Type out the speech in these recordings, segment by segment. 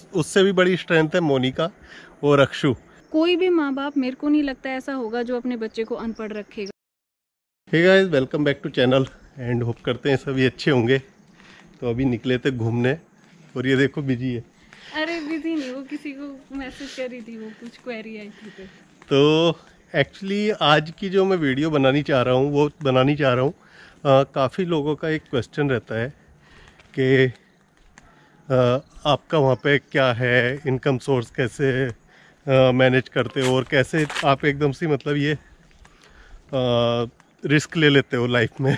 उससे भी बड़ी स्ट्रेंथ है मोनिका और अक्षु। कोई भी माँ बाप मेरे को नहीं लगता ऐसा होगा जो अपने बच्चे को अनपढ़ रखेगा। Hey guys, welcome back to channel and hope करते हैं सभी अच्छे होंगे। तो अभी निकले थे घूमने और ये देखो बिजी है। अरे बिजी नहीं, वो किसी को मैसेज कर रही थी, वो कुछ क्वेरी आई थी तो एक्चुअली आज की जो मैं वीडियो बनानी चाह रहा हूँ काफ़ी लोगों का एक क्वेश्चन रहता है कि आपका वहाँ पे क्या है, इनकम सोर्स कैसे मैनेज करते हो और कैसे आप एकदम से मतलब ये रिस्क ले लेते हो लाइफ में।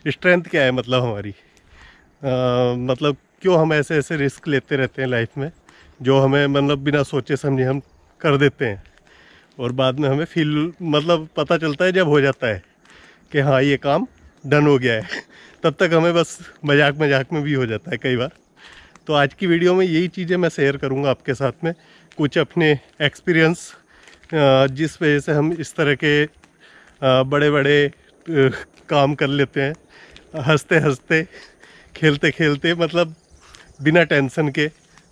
स्ट्रेंथ क्या है मतलब हमारी, मतलब क्यों हम ऐसे ऐसे रिस्क लेते रहते हैं लाइफ में जो हमें मतलब बिना सोचे समझे हम कर देते हैं और बाद में हमें फील मतलब पता चलता है जब हो जाता है कि हाँ ये काम डन हो गया है। तब तक हमें बस मजाक मजाक में भी हो जाता है कई बार। तो आज की वीडियो में यही चीज़ें मैं शेयर करूँगा आपके साथ में, कुछ अपने एक्सपीरियंस जिस वजह से हम इस तरह के बड़े बड़े काम कर लेते हैं हंसते हंसते खेलते खेलते, मतलब बिना टेंशन के,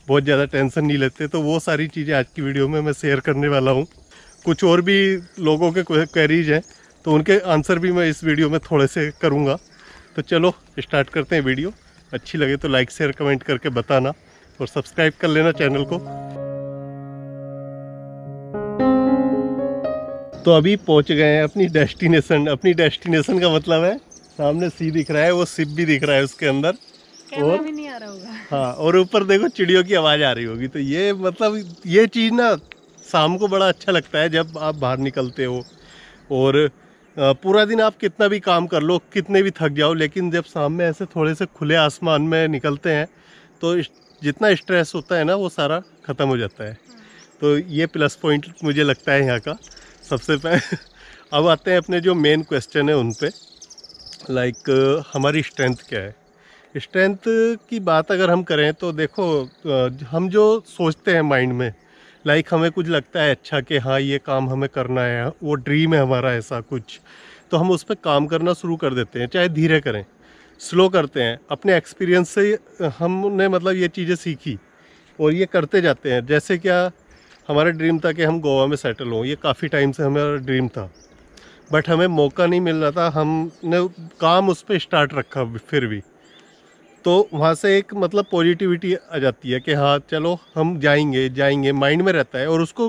बहुत ज़्यादा टेंशन नहीं लेते। तो वो सारी चीज़ें आज की वीडियो में मैं शेयर करने वाला हूँ। कुछ और भी लोगों के क्वेरीज हैं तो उनके आंसर भी मैं इस वीडियो में थोड़े से करूँगा। तो चलो स्टार्ट करते हैं वीडियो। अच्छी लगे तो लाइक शेयर कमेंट करके बताना और सब्सक्राइब कर लेना चैनल को। तो अभी पहुंच गए हैं अपनी डेस्टिनेशन। अपनी डेस्टिनेशन का मतलब है सामने सी दिख रहा है, वो शिप भी दिख रहा है उसके अंदर, और भी नहीं आ रहा होगा। हाँ, और ऊपर देखो चिड़ियों की आवाज़ आ रही होगी। तो ये मतलब ये चीज़ ना शाम को बड़ा अच्छा लगता है जब आप बाहर निकलते हो और पूरा दिन आप कितना भी काम कर लो, कितने भी थक जाओ, लेकिन जब शाम में ऐसे थोड़े से खुले आसमान में निकलते हैं तो जितना स्ट्रेस होता है ना वो सारा ख़त्म हो जाता है। तो ये प्लस पॉइंट मुझे लगता है यहाँ का सबसे पहले। अब आते हैं अपने जो मेन क्वेश्चन है उन पे, लाइक हमारी स्ट्रेंथ क्या है। स्ट्रेंथ की बात अगर हम करें तो देखो, हम जो सोचते हैं माइंड में, लाइक हमें कुछ लगता है अच्छा कि हाँ ये काम हमें करना है, वो ड्रीम है हमारा ऐसा कुछ, तो हम उस पर काम करना शुरू कर देते हैं, चाहे धीरे करें स्लो करते हैं। अपने एक्सपीरियंस से हमने मतलब ये चीज़ें सीखी और ये करते जाते हैं। जैसे क्या हमारा ड्रीम था कि हम गोवा में सेटल हों, ये काफ़ी टाइम से हमारा ड्रीम था, बट हमें मौका नहीं मिल रहा था। हमने काम उस पर स्टार्ट रखा फिर भी, तो वहाँ से एक मतलब पॉजिटिविटी आ जाती है कि हाँ चलो हम जाएंगे जाएंगे, माइंड में रहता है और उसको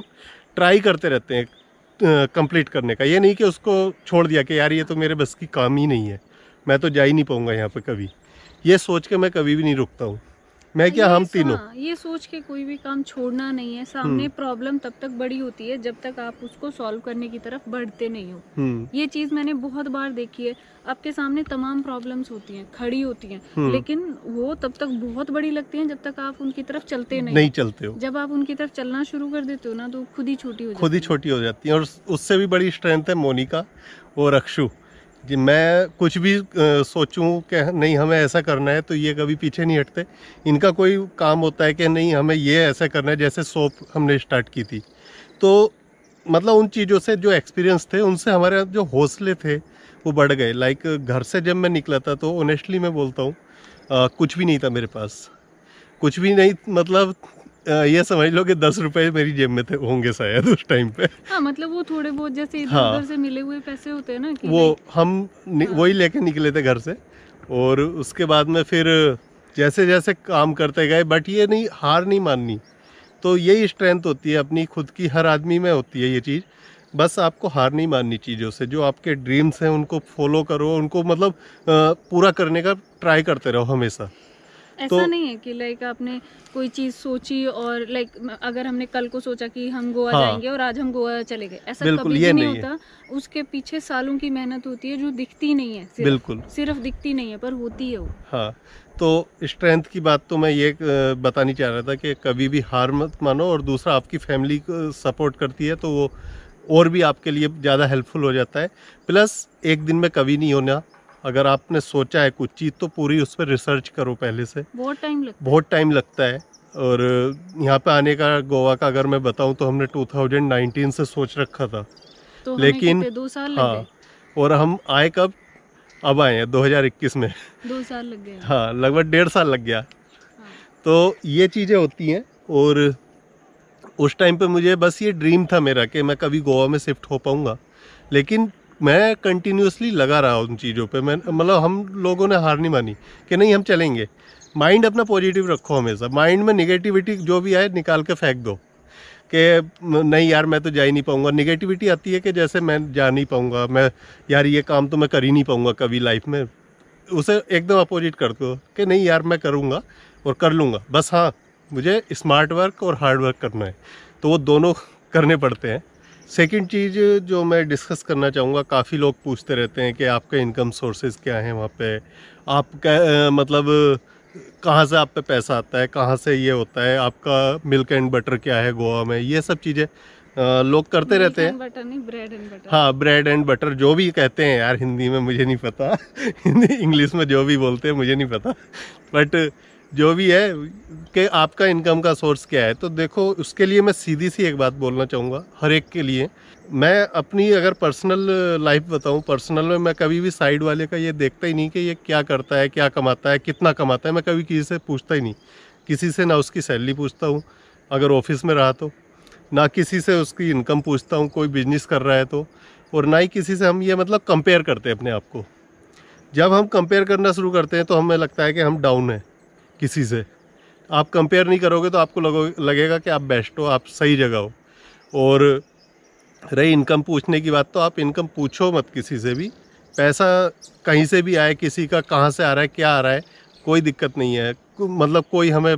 ट्राई करते रहते हैं कंप्लीट करने का। ये नहीं कि उसको छोड़ दिया कि यार ये तो मेरे बस की काम ही नहीं है, मैं तो जा ही नहीं पाऊँगा यहाँ पे कभी। ये सोच के मैं कभी भी नहीं रुकता हूँ। मैं क्या, हम तीनों। ये सोच के कोई भी काम छोड़ना नहीं है। सामने प्रॉब्लम तब तक बड़ी होती है जब तक आप उसको सॉल्व करने की तरफ बढ़ते नहीं हो। ये चीज मैंने बहुत बार देखी है। आपके सामने तमाम प्रॉब्लम्स होती हैं, खड़ी होती हैं, लेकिन वो तब तक बहुत बड़ी लगती हैं जब तक आप उनकी तरफ चलते नहीं चलते हो। जब आप उनकी तरफ चलना शुरू कर देते हो ना तो खुद ही छोटी हो जाती है। और उससे भी बड़ी स्ट्रेंथ है मोनिका और अक्षु जी। मैं कुछ भी सोचूं कि नहीं हमें ऐसा करना है तो ये कभी पीछे नहीं हटते। इनका कोई काम होता है कि नहीं हमें ये ऐसा करना है, जैसे सोप हमने स्टार्ट की थी, तो मतलब उन चीज़ों से जो एक्सपीरियंस थे उनसे हमारे जो हौसले थे वो बढ़ गए। लाइक घर से जब मैं निकला था तो ऑनेस्टली मैं बोलता हूँ कुछ भी नहीं था मेरे पास, कुछ भी नहीं। मतलब ये समझ लो कि 10 रुपए मेरी जेब में थे होंगे शायद उस टाइम पे। हाँ, मतलब वो थोड़े बहुत जैसे इधर हाँ, उधर से मिले हुए पैसे होते हैं ना कि वो हम वही लेके निकले थे घर से। और उसके बाद में फिर जैसे जैसे काम करते गए, बट ये नहीं, हार नहीं माननी। तो यही स्ट्रेंथ होती है अपनी खुद की, हर आदमी में होती है ये चीज़। बस आपको हार नहीं माननी चीज़ों से। जो आपके ड्रीम्स हैं उनको फॉलो करो, उनको मतलब पूरा करने का ट्राई करते रहो हमेशा। ऐसा नहीं है कि लाइक आपने कोई चीज सोची और लाइक अगर हमने कल को सोचा कि हम गोवा जाएंगे और आज हम गोवा चले गए, ऐसा कभी भी नहीं होता। उसके पीछे सालों की मेहनत होती है जो दिखती नहीं है, सिर्फ दिखती नहीं है पर होती है वो। हाँ, तो स्ट्रेंथ की बात तो मैं ये बतानी चाह रहा था कि कभी भी हार मत मानो। और दूसरा, आपकी फैमिली को सपोर्ट करती है तो वो और भी आपके लिए ज़्यादा हेल्पफुल हो जाता है। प्लस एक दिन में कभी नहीं होना। अगर आपने सोचा है कुछ चीज़ तो पूरी उस पर रिसर्च करो पहले से। बहुत टाइम लगता है। और यहाँ पे आने का, गोवा का अगर मैं बताऊँ तो हमने 2019 से सोच रखा था, तो लेकिन 2 साल लग गए। और हम आए कब, अब आए हैं 2021 में। 2 साल लग गए। हाँ, लगभग 1.5 साल लग गया। हाँ। तो ये चीज़ें होती हैं और उस टाइम पे मुझे बस ये ड्रीम था मेरा कि मैं कभी गोवा में शिफ्ट हो पाऊँगा, लेकिन मैं कंटिन्यूसली लगा रहा उन चीज़ों पे। मैं मतलब हम लोगों ने हार नहीं मानी कि नहीं हम चलेंगे। माइंड अपना पॉजिटिव रखो हमेशा, माइंड में निगेटिविटी जो भी आए निकाल के फेंक दो कि नहीं यार मैं तो जा ही नहीं पाऊँगा। निगेटिविटी आती है कि जैसे मैं जा नहीं पाऊँगा, मैं यार ये काम तो मैं कर ही नहीं पाऊँगा कभी लाइफ में, उसे एकदम अपोजिट कर दो कि नहीं यार मैं करूँगा और कर लूँगा। बस हाँ, मुझे स्मार्ट वर्क और हार्ड वर्क करना है, तो वो दोनों करने पड़ते हैं। सेकंड चीज़ जो मैं डिस्कस करना चाहूँगा, काफ़ी लोग पूछते रहते हैं कि आपके इनकम सोर्सेज क्या हैं वहाँ पे, आप मतलब कहाँ से आप पे पैसा आता है, कहाँ से ये होता है, आपका मिल्क एंड बटर क्या है गोवा में, ये सब चीज़ें लोग करते रहते हैं। बटर नहीं, ब्रेड एंड बटर। हाँ, ब्रेड एंड बटर जो भी कहते हैं यार, हिंदी में मुझे नहीं पता हिंदी इंग्लिश में जो भी बोलते हैं मुझे नहीं पता, बट जो भी है कि आपका इनकम का सोर्स क्या है। तो देखो, उसके लिए मैं सीधी सी एक बात बोलना चाहूँगा हर एक के लिए। मैं अपनी अगर पर्सनल लाइफ बताऊँ, पर्सनल में मैं कभी भी साइड वाले का ये देखता ही नहीं कि ये क्या करता है, क्या कमाता है, कितना कमाता है। मैं कभी किसी से पूछता ही नहीं, किसी से ना उसकी सैलरी पूछता हूँ अगर ऑफिस में रहा तो, ना किसी से उसकी इनकम पूछता हूँ कोई बिजनेस कर रहा है तो, और ना ही किसी से हम ये मतलब कंपेयर करते हैं अपने आप को। जब हम कंपेयर करना शुरू करते हैं तो हमें लगता है कि हम डाउन हैं किसी से। आप कंपेयर नहीं करोगे तो आपको लगेगा कि आप बेस्ट हो, आप सही जगह हो। और रही इनकम पूछने की बात, तो आप इनकम पूछो मत किसी से भी। पैसा कहीं से भी आए, किसी का कहाँ से आ रहा है, क्या आ रहा है, कोई दिक्कत नहीं है। मतलब कोई हमें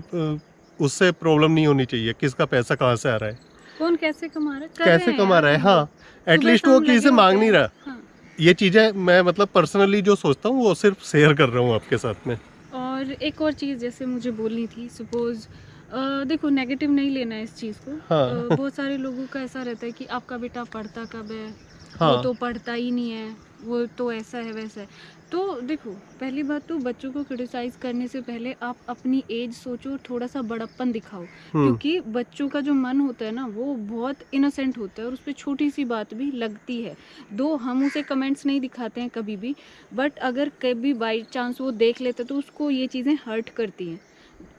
उससे प्रॉब्लम नहीं होनी चाहिए किसका पैसा कहाँ से आ रहा है, कौन कैसे कमा रहा है, कैसे कमा रहा है। हाँ, एटलीस्ट वो किसी से मांग नहीं रहा। हाँ। ये चीज़ें मैं मतलब पर्सनली जो सोचता हूँ वो सिर्फ शेयर कर रहा हूँ आपके साथ में। और एक और चीज़ जैसे मुझे बोलनी थी, सपोज देखो नेगेटिव नहीं लेना है इस चीज़ को। हाँ। बहुत सारे लोगों का ऐसा रहता है कि आपका बेटा पढ़ता कब है, हाँ। वो तो पढ़ता ही नहीं है, वो तो ऐसा है वैसा है। तो देखो, पहली बात तो बच्चों को क्रिटिसाइज करने से पहले आप अपनी एज सोचो, थोड़ा सा बड़प्पन दिखाओ, क्योंकि बच्चों का जो मन होता है ना वो बहुत इनोसेंट होता है और उस पर छोटी सी बात भी लगती है। दो हम उसे कमेंट्स नहीं दिखाते हैं कभी भी, बट अगर कभी बाई चांस वो देख लेते तो उसको ये चीज़ें हर्ट करती हैं।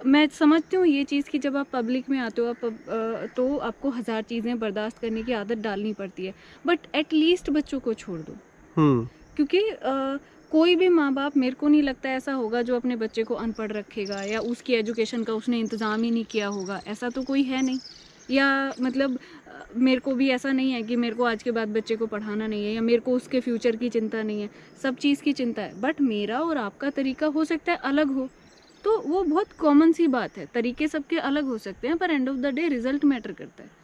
मैं समझती हूँ ये चीज़ कि जब आप पब्लिक में आते हो तो आपको 1000 चीज़ें बर्दाश्त करने की आदत डालनी पड़ती है, बट एटलीस्ट बच्चों को छोड़ दो। क्योंकि कोई भी माँ बाप, मेरे को नहीं लगता ऐसा होगा जो अपने बच्चे को अनपढ़ रखेगा या उसकी एजुकेशन का उसने इंतज़ाम ही नहीं किया होगा, ऐसा तो कोई है नहीं। या मतलब मेरे को भी ऐसा नहीं है कि मेरे को आज के बाद बच्चे को पढ़ाना नहीं है या मेरे को उसके फ्यूचर की चिंता नहीं है, सब चीज़ की चिंता है, बट मेरा और आपका तरीका हो सकता है अलग हो, तो वो बहुत कॉमन सी बात है। तरीके सबके अलग हो सकते हैं, पर end of the day result matter करता है।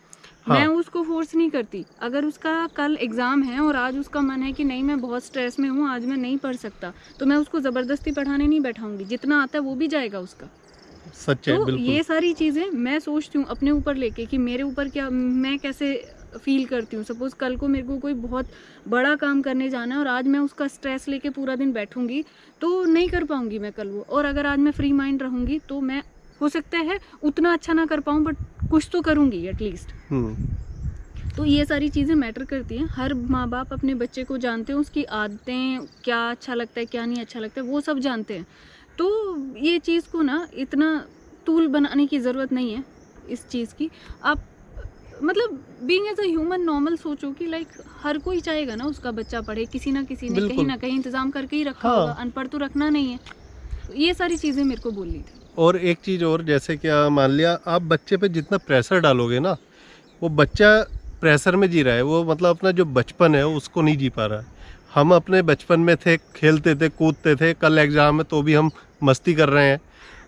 हाँ। मैं उसको फोर्स नहीं करती। अगर उसका कल एग्ज़ाम है और आज उसका मन है कि नहीं मैं बहुत स्ट्रेस में हूँ, आज मैं नहीं पढ़ सकता, तो मैं उसको ज़बरदस्ती पढ़ाने नहीं बैठाऊंगी। जितना आता है वो भी जाएगा उसका। सच है, तो ये सारी चीज़ें मैं सोचती हूँ अपने ऊपर लेके कि मेरे ऊपर क्या, मैं कैसे फील करती हूँ। सपोज कल को मेरे को कोई बहुत बड़ा काम करने जाना है और आज मैं उसका स्ट्रेस लेके पूरा दिन बैठूंगी तो नहीं कर पाऊंगी मैं कल वो। और अगर आज मैं फ्री माइंड रहूंगी तो मैं, हो सकता है उतना अच्छा ना कर पाऊँ, बट कुछ तो करूंगी एटलीस्ट। तो ये सारी चीज़ें मैटर करती हैं। हर माँ बाप अपने बच्चे को जानते हैं, उसकी आदतें, क्या अच्छा लगता है क्या नहीं अच्छा लगता है, वो सब जानते हैं। तो ये चीज़ को ना इतना तूल बनाने की ज़रूरत नहीं है इस चीज़ की। आप मतलब being as a human normal सोचो कि लाइक हर कोई चाहेगा ना उसका बच्चा पढ़े, किसी ना किसी ने कहीं ना कहीं इंतज़ाम करके ही रखा होगा। अनपढ़ तो रखना नहीं है। ये सारी चीज़ें मेरे को बोलनी थी। और एक चीज़ और, जैसे क्या मान लिया आप बच्चे पे जितना प्रेशर डालोगे ना, वो बच्चा प्रेशर में जी रहा है, वो मतलब अपना जो बचपन है उसको नहीं जी पा रहा है। हम अपने बचपन में थे, खेलते थे, कूदते थे, कल एग्ज़ाम है तो भी हम मस्ती कर रहे हैं,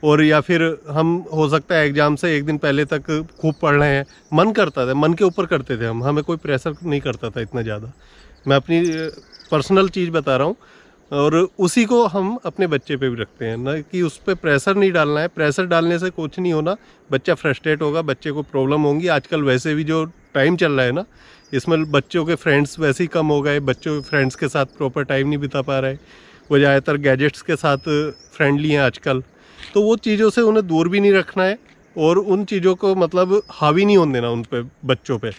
और या फिर हम हो सकता है एग्ज़ाम से एक दिन पहले तक खूब पढ़ रहे हैं। मन करता था, मन के ऊपर करते थे हम, हमें कोई प्रेशर नहीं करता था इतना ज़्यादा। मैं अपनी पर्सनल चीज़ बता रहा हूँ, और उसी को हम अपने बच्चे पे भी रखते हैं ना, कि उस पर प्रेशर नहीं डालना है। प्रेशर डालने से कुछ नहीं होना, बच्चा फ्रस्ट्रेट होगा, बच्चे को प्रॉब्लम होंगी। आजकल वैसे भी जो टाइम चल रहा है ना, इसमें बच्चों के फ्रेंड्स वैसे ही कम हो गए, बच्चों के फ्रेंड्स के साथ प्रॉपर टाइम नहीं बिता पा रहे, वो ज़्यादातर गैजेट्स के साथ फ्रेंडली हैं आजकल। तो वो चीज़ों से उन्हें दूर भी नहीं रखना है, और उन चीज़ों को मतलब हावी नहीं होने देना उन पे, बच्चों पे,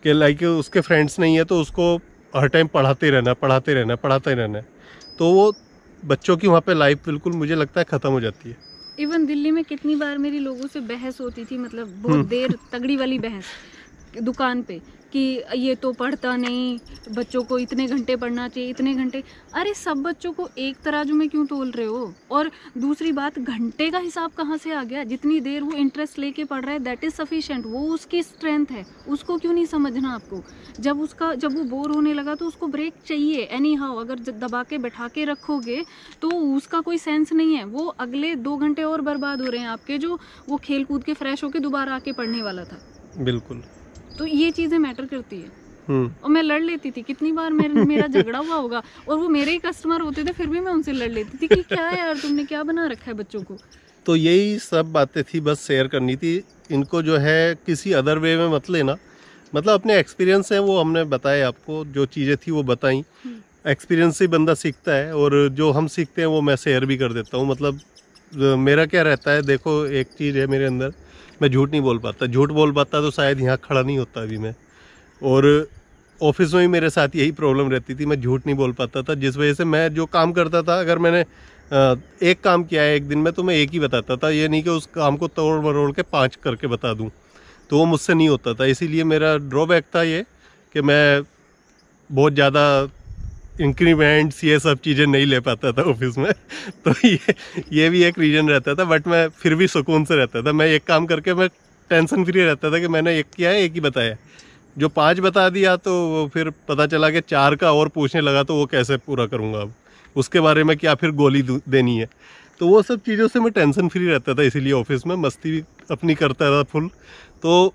कि लाइक उसके फ्रेंड्स नहीं है तो उसको हर टाइम पढ़ाते रहना है। तो वो बच्चों की वहाँ पे लाइफ बिल्कुल मुझे लगता है ख़त्म हो जाती है। इवन दिल्ली में कितनी बार मेरी लोगों से बहस होती थी, मतलब बहुत देर तगड़ी वाली बहस दुकान पे कि ये तो पढ़ता नहीं, बच्चों को इतने घंटे पढ़ना चाहिए, इतने घंटे। अरे सब बच्चों को एक तराजू में क्यों तोल रहे हो? और दूसरी बात, घंटे का हिसाब कहाँ से आ गया? जितनी देर वो इंटरेस्ट लेके पढ़ रहा है दैट इज सफिशिएंट, वो उसकी स्ट्रेंथ है, उसको क्यों नहीं समझना आपको? जब वो बोर होने लगा तो उसको ब्रेक चाहिए एनी हाउ। अगर दबा के बैठा के रखोगे तो उसका कोई सेंस नहीं है। वो अगले 2 घंटे और बर्बाद हो रहे हैं आपके, जो वो खेल कूद के फ्रेश होके दोबारा आके पढ़ने वाला था। बिल्कुल। तो ये चीजें मैटर करती है। और मैं लड़ लेती थी, कितनी बार मेरा झगड़ा हुआ होगा, और वो मेरे ही कस्टमर होते थे फिर भी मैं उनसे लड़ लेती थी कि क्या यार तुमने क्या बना रखा है बच्चों को। तो यही सब बातें थी, बस शेयर करनी थी। इनको जो है किसी अदर वे में मत लेना, मतलब अपने एक्सपीरियंस है वो हमने बताए आपको, जो चीज़ें थी वो बताई। एक्सपीरियंस से बंदा सीखता है, और जो हम सीखते हैं वो मैं शेयर भी कर देता हूँ। मतलब मेरा क्या रहता है, देखो एक चीज़ है मेरे अंदर, मैं झूठ नहीं बोल पाता। झूठ बोल पाता तो शायद यहाँ खड़ा नहीं होता अभी मैं। और ऑफिस में भी मेरे साथ यही प्रॉब्लम रहती थी, मैं झूठ नहीं बोल पाता था, जिस वजह से मैं जो काम करता था, अगर मैंने एक काम किया है एक दिन में तो मैं एक ही बताता था, ये नहीं कि उस काम को तोड़ मरोड़ के 5 करके बता दूं, तो वो मुझसे नहीं होता था। इसीलिए मेरा ड्रॉबैक था ये कि मैं बहुत ज़्यादा इंक्रीमेंट्स ये सब चीज़ें नहीं ले पाता था ऑफिस में। तो ये भी एक रीज़न रहता था, बट मैं फिर भी सुकून से रहता था। मैं एक काम करके मैं टेंशन फ्री रहता था कि मैंने एक किया है, एक ही बताया। जो 5 बता दिया तो वो फिर पता चला कि 4 का और पूछने लगा, तो वो कैसे पूरा करूँगा, अब उसके बारे में क्या फिर गोली देनी है। तो वो सब चीज़ों से मैं टेंशन फ्री रहता था, इसीलिए ऑफिस में मस्ती भी अपनी करता था फुल। तो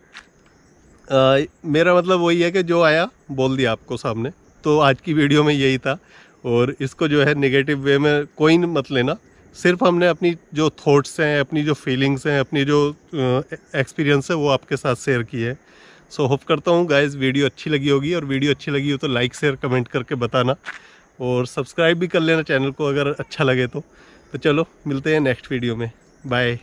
मेरा मतलब वही है कि जो आया बोल दिया आपको सामने। तो आज की वीडियो में यही था, और इसको जो है नेगेटिव वे में कोई मत लेना। सिर्फ हमने अपनी जो थॉट्स हैं, अपनी जो फीलिंग्स हैं, अपनी जो एक्सपीरियंस है वो आपके साथ शेयर की है। सो होप करता हूँ गाइस वीडियो अच्छी लगी होगी, और वीडियो अच्छी लगी हो तो लाइक शेयर कमेंट करके बताना, और सब्सक्राइब भी कर लेना चैनल को अगर अच्छा लगे तो। चलो मिलते हैं नेक्स्ट वीडियो में, बाय।